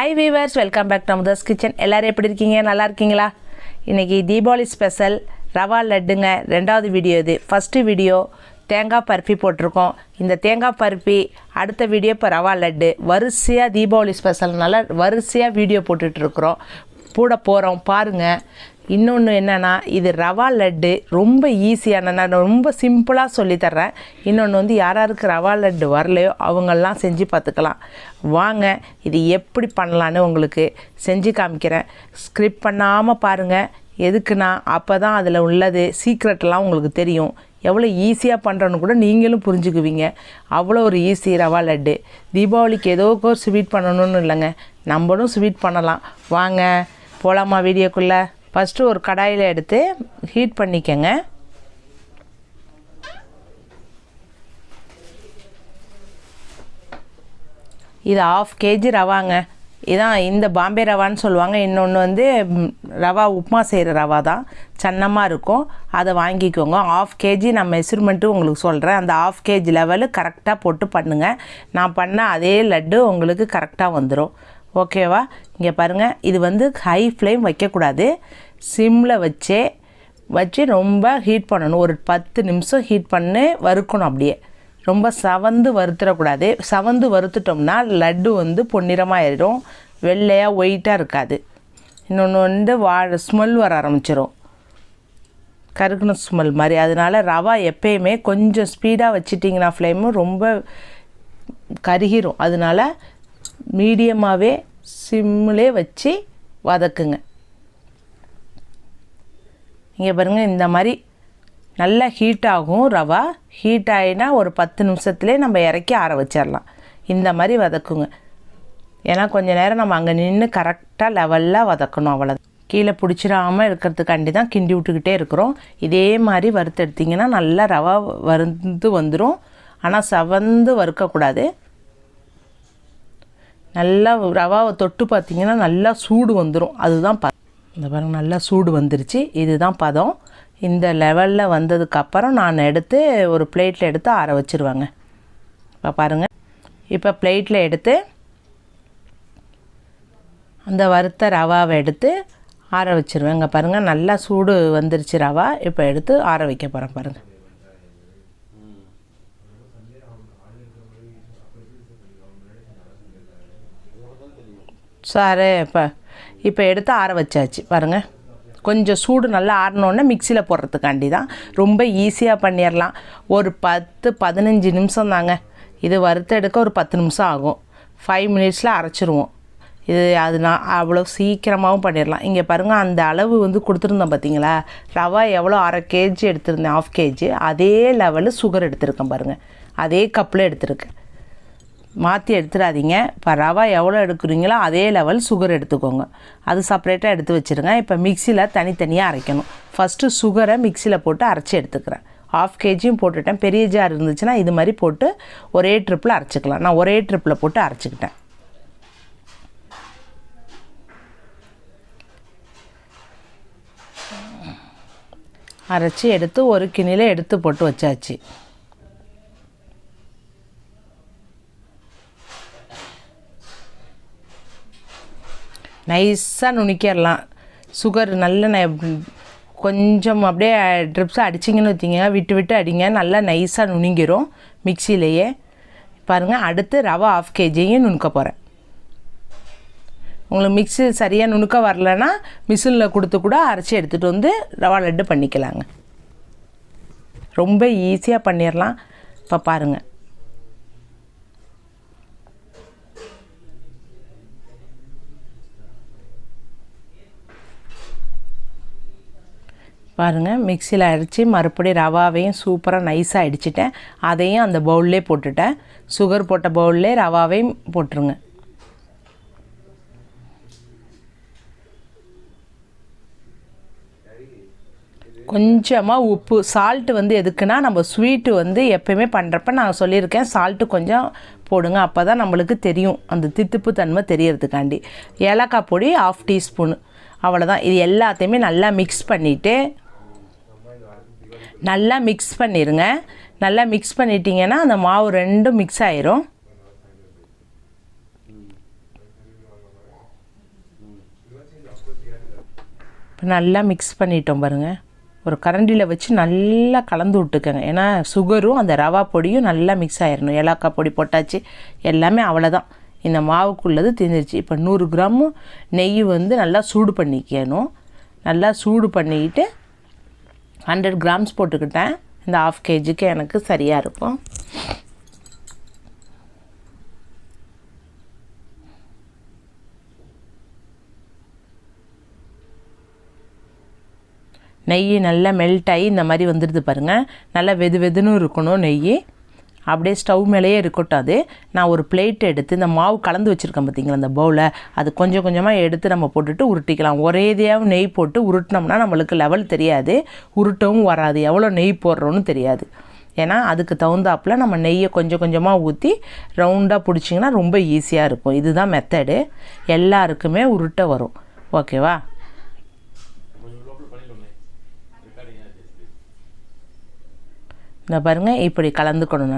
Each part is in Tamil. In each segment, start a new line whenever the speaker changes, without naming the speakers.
Hi viewers, welcome back to Amudha's kitchen. எல்லாரும் எப்படி இருக்கீங்க? நல்லா இருக்கீங்களா? இன்னைக்கு தீபாவளி ஸ்பெஷல் ரவா லட்டுங்க. ரெண்டாவது வீடியோ இது. ஃபர்ஸ்ட் வீடியோ தேங்காய் பர்ஃபி போட்டிருக்கோம். இந்த தேங்காய் பர்ஃபி அடுத்த வீடியோ இப்போ ரவா லட்டு. வரிசையாக தீபாவளி ஸ்பெஷல்னால வரிசையாக வீடியோ போட்டுட்ருக்குறோம். போட போகிறோம் பாருங்கள். இன்னொன்று என்னென்னா, இது ரவா லட்டு ரொம்ப ஈஸியான, நான் ரொம்ப சிம்பிளாக சொல்லித்தர்றேன். இன்னொன்று வந்து யாராருக்கு ரவா லட்டு வரலையோ அவங்கெல்லாம் செஞ்சு பார்த்துக்கலாம். வாங்க இது எப்படி பண்ணலான்னு உங்களுக்கு செஞ்சு காமிக்கிறேன். ஸ்கிரிப்ட் பண்ணாமல் பாருங்கள். எதுக்குன்னா அப்போ தான் அதில் உள்ளது சீக்ரெட்லாம் உங்களுக்கு தெரியும். எவ்வளோ ஈஸியாக பண்ணுறோன்னு கூட நீங்களும் புரிஞ்சுக்குவீங்க. அவ்வளோ ஒரு ஈஸி ரவா லட்டு. தீபாவளிக்கு ஏதோ ஒரு ஸ்வீட் பண்ணணும்னு இல்லைங்க, நம்மளும் ஸ்வீட் பண்ணலாம். வாங்க போகலாமா வீடியோக்குள்ளே. ஃபஸ்ட்டு ஒரு கடாயில் எடுத்து ஹீட் பண்ணிக்கங்க. இது 1/2 kg ரவாங்க. இதான் இந்த பாம்பே ரவான்னு சொல்லுவாங்க. இன்னொன்று வந்து ரவா உப்புமா செய்கிற ரவா தான், சன்னமாக இருக்கும். அதை வாங்கிக்கோங்க. 1/2 kg நான் மெஷர்மெண்ட்டு உங்களுக்கு சொல்கிறேன். அந்த 1/2 kg லெவலு கரெக்டாக போட்டு பண்ணுங்கள். நான் பண்ண அதே லட்டு உங்களுக்கு கரெக்டாக வந்துடும். ஓகேவா? இங்கே பாருங்கள், இது வந்து ஹை ஃப்ளேம் வைக்கக்கூடாது, சிம்மில் வச்சு ரொம்ப ஹீட் பண்ணணும். ஒரு 10 நிமிஷம் ஹீட் பண்ணி வறுக்கணும். அப்படியே ரொம்ப சவந்து வறுத்துடக்கூடாது. சவந்து வறுத்துட்டோம்னா லட்டு வந்து பொன்னிறமாகிடும், வெள்ளையாக ஒயிட்டாக இருக்காது. இன்னொன்று வந்து ஸ்மெல் வர ஆரம்பிச்சிடும், கருக்குன ஸ்மெல் மாதிரி. அதனால் ரவா எப்பயுமே கொஞ்சம் ஸ்பீடாக வச்சிட்டிங்கன்னா ஃப்ளேமு ரொம்ப கருகிரும். அதனால் மீடியமாகவே சிம்மிலே வச்சு வதக்குங்க. இங்கே பாருங்கள், இந்த மாதிரி நல்லா ஹீட் ஆகும். ரவா ஹீட் ஆகினா ஒரு 10 நிமிஷத்துலேயே நம்ம இறக்கி ஆற வச்சிடலாம். இந்த மாதிரி வதக்குங்க. ஏன்னா கொஞ்சம் நேரம் நம்ம அங்கே நின்று கரெக்டாக லெவலில் வதக்கணும். அவ்வளோ கீழே பிடிச்சிடாமல் இருக்கிறதுக்காண்டி தான் கிண்டி விட்டுக்கிட்டே இருக்கிறோம். இதே மாதிரி வறுத்து எடுத்திங்கன்னா நல்லா ரவா வறுந்து வந்துடும். ஆனால் சவந்து வறுக்கக்கூடாது. நல்லா ரவாவை தொட்டு பார்த்திங்கன்னா நல்லா சூடு வந்துடும். அதுதான் இந்த பாருங்கள், நல்லா சூடு வந்துருச்சு. இதுதான் பதம். இந்த லெவலில் வந்ததுக்கப்புறம் நான் எடுத்து ஒரு பிளேட்டில் எடுத்து ஆற வச்சுருவாங்க. இப்போ பாருங்கள், இப்போ பிளேட்டில் எடுத்து அந்த வறுத்த ரவாவை எடுத்து ஆற வச்சுருவேன். இங்கே பாருங்கள், நல்லா சூடு வந்துருச்சு ரவா. இப்போ எடுத்து ஆற வைக்க போகிறேன். பாருங்கள், சார் இப்போ எடுத்து ஆற வச்சாச்சு. பாருங்கள், கொஞ்சம் சூடு நல்லா ஆறினோடனே மிக்சியில் போடுறதுக்காண்டி தான். ரொம்ப ஈஸியாக பண்ணிடலாம். ஒரு 10-15 நிமிஷம் தாங்க. இது வறுத்து எடுக்க ஒரு 10 நிமிஷம் ஆகும். 5 மினிட்ஸில் அரைச்சிருவோம். அது நான் அவ்வளோ சீக்கிரமாகவும் பண்ணிடலாம். இங்கே பாருங்கள், அந்த அளவு வந்து கொடுத்துருந்தேன் பார்த்தீங்களா? ரவா எவ்வளோ 1/2 kg எடுத்திருந்தேன், 1/2 kg. அதே லெவலு சுகர் எடுத்திருக்கேன். பாருங்கள், அதே கப்பில் எடுத்திருக்கேன். மாற்றி எடுத்துடாதீங்க. இப்போ ரவா எவ்வளோ எடுக்கிறீங்களோ அதே லெவல் சுகர் எடுத்துக்கோங்க. அது செப்பரேட்டாக எடுத்து வச்சுருங்க. இப்போ மிக்சியில் தனித்தனியாக அரைக்கணும். ஃபஸ்ட்டு சுகரை மிக்சியில் போட்டு அரைச்சி எடுத்துக்கிறேன். 1/2 kg போட்டுட்டேன். பெரிய ஜார் இருந்துச்சுன்னா இது மாதிரி போட்டு ஒரே ட்ரிப்பில் அரைச்சிக்கலாம். நான் ஒரே ட்ரிப்பில் போட்டு அரைச்சிக்கிட்டேன். அரைச்சி எடுத்து ஒரு கிண்ணியில் எடுத்து போட்டு வச்சாச்சு. நைஸாக நுணுக்கிடலாம். சுகர் நல்ல கொஞ்சம் அப்படியே ட்ரிப்ஸாக அடிச்சிங்கன்னு வச்சிங்க, விட்டு விட்டு அடிங்க, நல்லா நைஸாக நுணுங்கிரும் மிக்சிலேயே. பாருங்கள், அடுத்து ரவா 1/2 kg நுணுக்க போகிறேன். உங்களுக்கு மிக்ஸி சரியாக நுணுக்க வரலன்னா மிஷினில் கொடுத்து கூட அரைச்சி எடுத்துகிட்டு வந்து ரவா லட்டு பண்ணிக்கலாங்க. ரொம்ப ஈஸியாக பண்ணிடலாம். இப்போ பாருங்கள், பாருங்கள், மிக்சியில் அடித்து மறுபடியும் ரவாவையும் சூப்பராக நைஸாக அடிச்சிட்டேன். அதையும் அந்த பவுல்லே போட்டுட்டேன். சுகர் போட்ட பவுல்லே ரவாவையும் போட்டுருங்க. கொஞ்சமாக உப்பு, சால்ட்டு வந்து எதுக்குன்னா நம்ம ஸ்வீட்டு வந்து எப்போயுமே பண்ணுறப்ப நான் சொல்லியிருக்கேன், சால்ட்டு கொஞ்சம் போடுங்க. அப்போ தான் நம்மளுக்கு தெரியும், அந்த தித்திப்பு தன்மை தெரியறதுக்காண்டி. ஏலக்காய் பொடி 1/2 டீஸ்பூனு, அவ்வளோதான். இது எல்லாத்தையுமே நல்லா மிக்ஸ் பண்ணிவிட்டு நல்லா மிக்ஸ் பண்ணிடுங்க. நல்லா மிக்ஸ் பண்ணிட்டீங்கன்னா அந்த மாவு ரெண்டும் மிக்ஸ் ஆயிரும். நல்லா மிக்ஸ் பண்ணிட்டோம் பாருங்கள். ஒரு கரண்டியில் வச்சு நல்லா கலந்து விட்டுக்கங்க. ஏன்னா சுகரும் அந்த ரவா பொடியும் நல்லா மிக்ஸ் ஆகிடணும். ஏலக்காய் பொடி போட்டாச்சு, எல்லாமே அவ்வளோதான். இந்த மாவுக்குள்ளது தீர்ந்துருச்சு. இப்போ 100 கிராம் நெய் வந்து நல்லா சூடு பண்ணிக்கணும். நல்லா சூடு பண்ணிக்கிட்டு 100 கிராம்ஸ் போட்டுக்கிட்டேன். இந்த 1/2 kgக்கு எனக்கு சரியாக இருக்கும். நெய் நல்லா மெல்ட் ஆகி இந்த மாதிரி வந்துடுது பாருங்கள். நல்லா வெது வெதுன்னு இருக்கணும் நெய். அப்படியே ஸ்டவ் மேலேயே இருக்கட்டும். அது நான் ஒரு பிளேட் எடுத்து இந்த மாவு கலந்து வச்சுருக்கேன் பார்த்திங்களா, அந்த பவுலை அது கொஞ்சம் கொஞ்சமாக எடுத்து நம்ம போட்டுட்டு உருட்டிக்கலாம். ஒரேதியாக நெய் போட்டு உருட்டினோம்னா நம்மளுக்கு லெவல் தெரியாது, உருட்டவும் வராது, எவ்வளோ நெய் போடுறோன்னு தெரியாது. ஏன்னா அதுக்கு தகுந்தாப்பில் நம்ம நெய்யை கொஞ்சம் கொஞ்சமாக ஊற்றி ரவுண்டாக பிடிச்சிங்கன்னா ரொம்ப ஈஸியாக இருக்கும். இதுதான் மெத்தடு. எல்லாருக்குமே உருட்ட வரும். ஓகேவா? இந்த பாருங்கள், இப்படி கலந்துக்கணும்.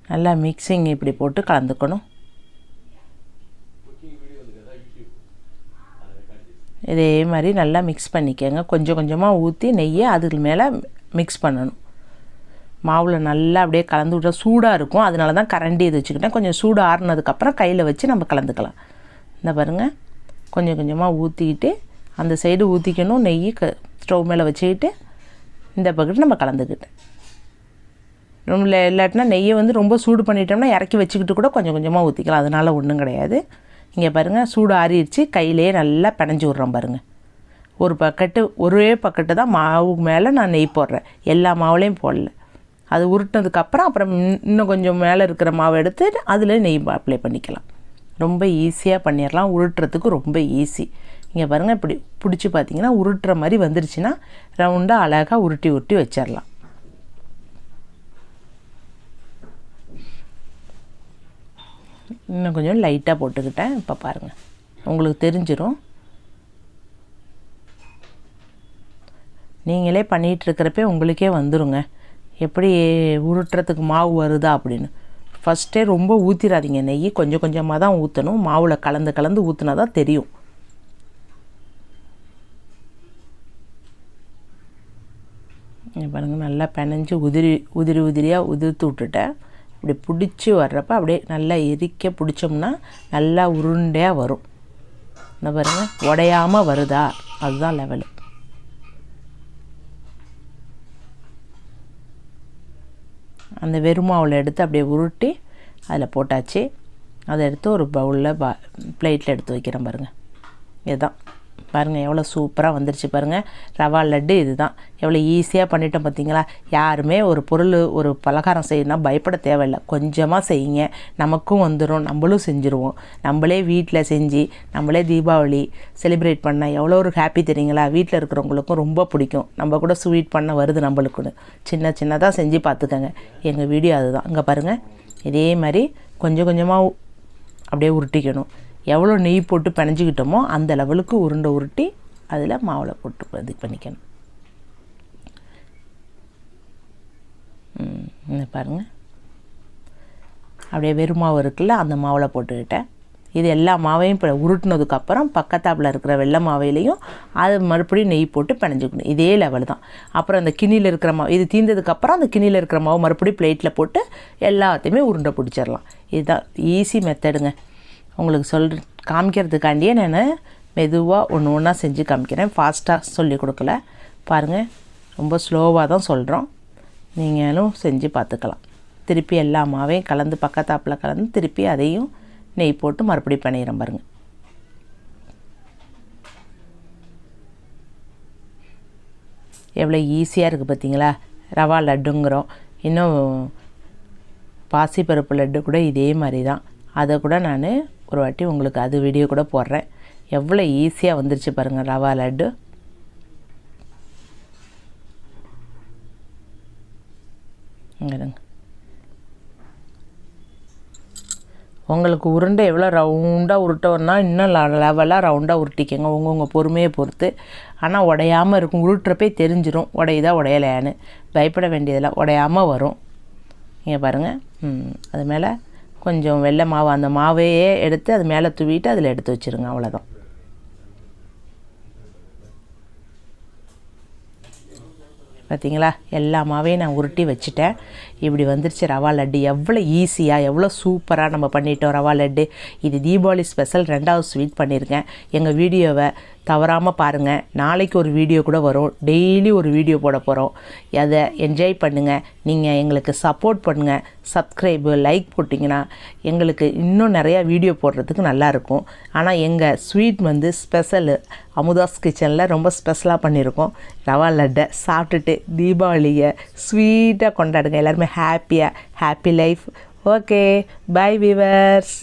நல்லா மிக்சிங் இப்படி போட்டு கலந்துக்கணும். இதே மாதிரி நல்லா மிக்ஸ் பண்ணிக்கோங்க. கொஞ்சம் கொஞ்சமாக ஊற்றி நெய்யை அதுக்கு மேலே மிக்ஸ் பண்ணணும். மாவில் நல்லா அப்படியே கலந்து விட்டால் சூடாக இருக்கும். அதனால தான் கரண்டி இது வச்சுக்கிட்டேன். கொஞ்சம் சூடு ஆறுனதுக்கப்புறம் கையில் வச்சு நம்ம கலந்துக்கலாம். இந்த பாருங்கள், கொஞ்சம் கொஞ்சமாக ஊற்றிக்கிட்டு அந்த சைடு ஊற்றிக்கணும். நெய் ஸ்டவ் மேலே வச்சுக்கிட்டு இந்த பக்கெட்டு நம்ம கலந்துக்கிட்டேன். ரொம்ப இல்லாட்டினா நெய்யை வந்து ரொம்ப சூடு பண்ணிட்டோம்னா இறக்கி வச்சுக்கிட்டு கூட கொஞ்சம் கொஞ்சமாக ஊற்றிக்கலாம். அதனால் ஒன்றும் கிடையாது. இங்கே பாருங்கள், சூடு ஆறிடுச்சு. கையிலே நல்லா பிணைஞ்சி விட்றோம் பாருங்கள். ஒரு பக்கெட்டு, ஒரே பக்கெட்டு தான் மாவு மேலே நான் நெய் போடுறேன். எல்லா மாவுலேயும் போடல. அது உருட்டினதுக்கப்புறம் அப்புறம் இன்னும் கொஞ்சம் மேலே இருக்கிற மாவை எடுத்து அதில் நெய் அப்ளை பண்ணிக்கலாம். ரொம்ப ஈஸியாக பண்ணிடலாம். உருட்டுறதுக்கு ரொம்ப ஈஸி. இங்கே பாருங்கள், இப்படி பிடிச்சி பார்த்திங்கன்னா உருட்டுற மாதிரி வந்துருச்சுன்னா ரவுண்டாக அழகாக உருட்டி உருட்டி வச்சிடலாம். இன்னும் கொஞ்சம் லைட்டாக போட்டுக்கிட்டேன். இப்போ பாருங்கள், உங்களுக்கு தெரிஞ்சிடும். நீங்களே பண்ணிகிட்ருக்கிறப்ப உங்களுக்கே வந்துடுங்க எப்படி உருட்டுறதுக்கு மாவு வருதா அப்படின்னு. ஃபஸ்ட்டே ரொம்ப ஊற்றிடாதீங்க நெய். கொஞ்சம் கொஞ்சமாக தான் ஊற்றணும். மாவில் கலந்து கலந்து ஊற்றினா தான் தெரியும். பாருங்கள், நல்லா பிணைஞ்சு உதிரியாக உதிர்த்து விட்டுட்டேன். இப்படி பிடிச்சி வர்றப்ப அப்படியே நல்லா எரிக்க பிடிச்சோம்னா நல்லா உருண்டையாக வரும். இந்த பாருங்கள், உடையாமல் வருதா, அதுதான் லெவலு. அந்த வெறுமாவில் எடுத்து அப்படியே உருட்டி அதில் போட்டாச்சு. அதை எடுத்து ஒரு பவுலில் பிளேட்டில் எடுத்து வைக்கிறேன் பாருங்கள். இதுதான் பாருங்கள், எவ்வளோ சூப்பராக வந்துருச்சு பாருங்கள். ரவா லட்டு இதுதான். எவ்வளோ ஈஸியாக பண்ணிட்டோம் பார்த்தீங்களா? யாருமே ஒரு பொருள், ஒரு பலகாரம் செய்யணும்னா பயப்பட தேவையில்லை. கொஞ்சமாக செய்யுங்க, நமக்கும் வந்துடும், நம்மளும் செஞ்சுருவோம். நம்மளே வீட்டில் செஞ்சு நம்மளே தீபாவளி செலிப்ரேட் பண்ணால் எவ்வளோ ஒரு ஹாப்பி தெரியுங்களா? வீட்டில் இருக்கிறவங்களுக்கும் ரொம்ப பிடிக்கும். நம்ம கூட ஸ்வீட் பண்ண வருது நம்மளுக்குன்னு. சின்னதாக செஞ்சு பார்த்துக்கோங்க. எங்கள் வீடியோ அதுதான். இங்கே பாருங்கள், இதே மாதிரி கொஞ்சம் கொஞ்சமாக அப்படியே உருட்டிக்கணும். எவ்வளோ நெய் போட்டு பிணைஞ்சிக்கிட்டோமோ அந்த லெவலுக்கு உருண்டை உருட்டி அதில் மாவில் போட்டு இது பண்ணிக்கணும். பாருங்கள், அப்படியே வெறும் மாவு இருக்குல்ல, அந்த மாவில் போட்டுக்கிட்டேன். இது எல்லா மாவையும் இப்போ உருட்டினதுக்கப்புறம் பக்கத்தாப்பில் இருக்கிற வெள்ளை மாவையிலையும் அது மறுபடியும் நெய் போட்டு பிணைஞ்சிக்கணும். இதே லெவல் தான். அப்புறம் அந்த கிண்ணியில் இருக்கிற மாவு இது தீர்ந்ததுக்கப்புறம் அந்த கிண்ணியில் இருக்கிற மாவு மறுபடியும் பிளேட்டில் போட்டு எல்லாத்தையுமே உருண்டை பிடிச்சிடலாம். இதுதான் ஈஸி மெத்தடுங்க. உங்களுக்கு காமிக்கிறதுக்காண்டியே நான் மெதுவாக ஒன்று ஒன்றா செஞ்சு காமிக்கிறேன். ஃபாஸ்ட்டாக சொல்லி கொடுக்கல. பாருங்கள், ரொம்ப ஸ்லோவாக தான் சொல்கிறோம். நீங்களும் செஞ்சு பார்த்துக்கலாம். திருப்பி எல்லா மாவையும் கலந்து பக்கத்தாப்பில் கலந்து திருப்பி அதையும் நெய் போட்டு மறுபடியும் பண்ணிடுறேன் பாருங்கள். எவ்வளோ ஈஸியாக இருக்குது பார்த்தீங்களா? ரவா லட்டுங்கிறோம். இன்னும் பாசிப்பருப்பு லட்டு கூட இதே மாதிரி தான். அதை கூட நான் ஒரு வாட்டி உங்களுக்கு அது வீடியோ கூட போடுறேன். எவ்வளோ ஈஸியாக வந்துருச்சு பாருங்கள் ரவா லட்டு. உங்களுக்கு உருண்டை எவ்வளோ ரவுண்டாக உருட்டோன்னா இன்னும் லெவலாக ரவுண்டாக உருட்டிக்கங்க, உங்கள் பொறுமையை பொறுத்து. ஆனால் உடையாமல் இருக்கும். உருட்டுறப்பே தெரிஞ்சிடும் உடையுதா உடையலையான்னு. பயப்பட வேண்டியதில்லை, உடையாமல் வரும். இங்கே பாருங்கள். அது மேலே கொஞ்சம் வெள்ளை மாவு அந்த மாவையே எடுத்து அது மேலே தூவிட்டு அதில் எடுத்து வச்சுருங்க. அவ்வளோதான். பார்த்தீங்களா, எல்லா மாவையும் நான் உருட்டி வச்சுட்டேன். இப்படி வந்துருச்சு ரவா லட்டு. எவ்வளோ ஈஸியாக எவ்வளோ சூப்பராக நம்ம பண்ணிட்டோம் ரவா லட்டு. இது தீபாவளி ஸ்பெஷல் 2வது ஸ்வீட் பண்ணியிருக்கேன். எங்கள் வீடியோவை தவறாமல் பாருங்கள். நாளைக்கு ஒரு வீடியோ கூட வரும். டெய்லி ஒரு வீடியோ போட போகிறோம். அதை என்ஜாய் பண்ணுங்கள். நீங்கள் எங்களுக்கு சப்போர்ட் பண்ணுங்கள். சப்ஸ்கிரைபு லைக் போட்டிங்கன்னா எங்களுக்கு இன்னும் நிறையா வீடியோ போடுறதுக்கு நல்லாயிருக்கும். ஆனால் எங்கள் ஸ்வீட் வந்து ஸ்பெஷலு அமுதாஸ் கிச்சனில் ரொம்ப ஸ்பெஷலாக பண்ணியிருக்கோம். ரவா லட்டை சாப்பிட்டுட்டு தீபாவளியை ஸ்வீட்டாக கொண்டாடுங்க. எல்லாருமே happy life. Okay, bye viewers.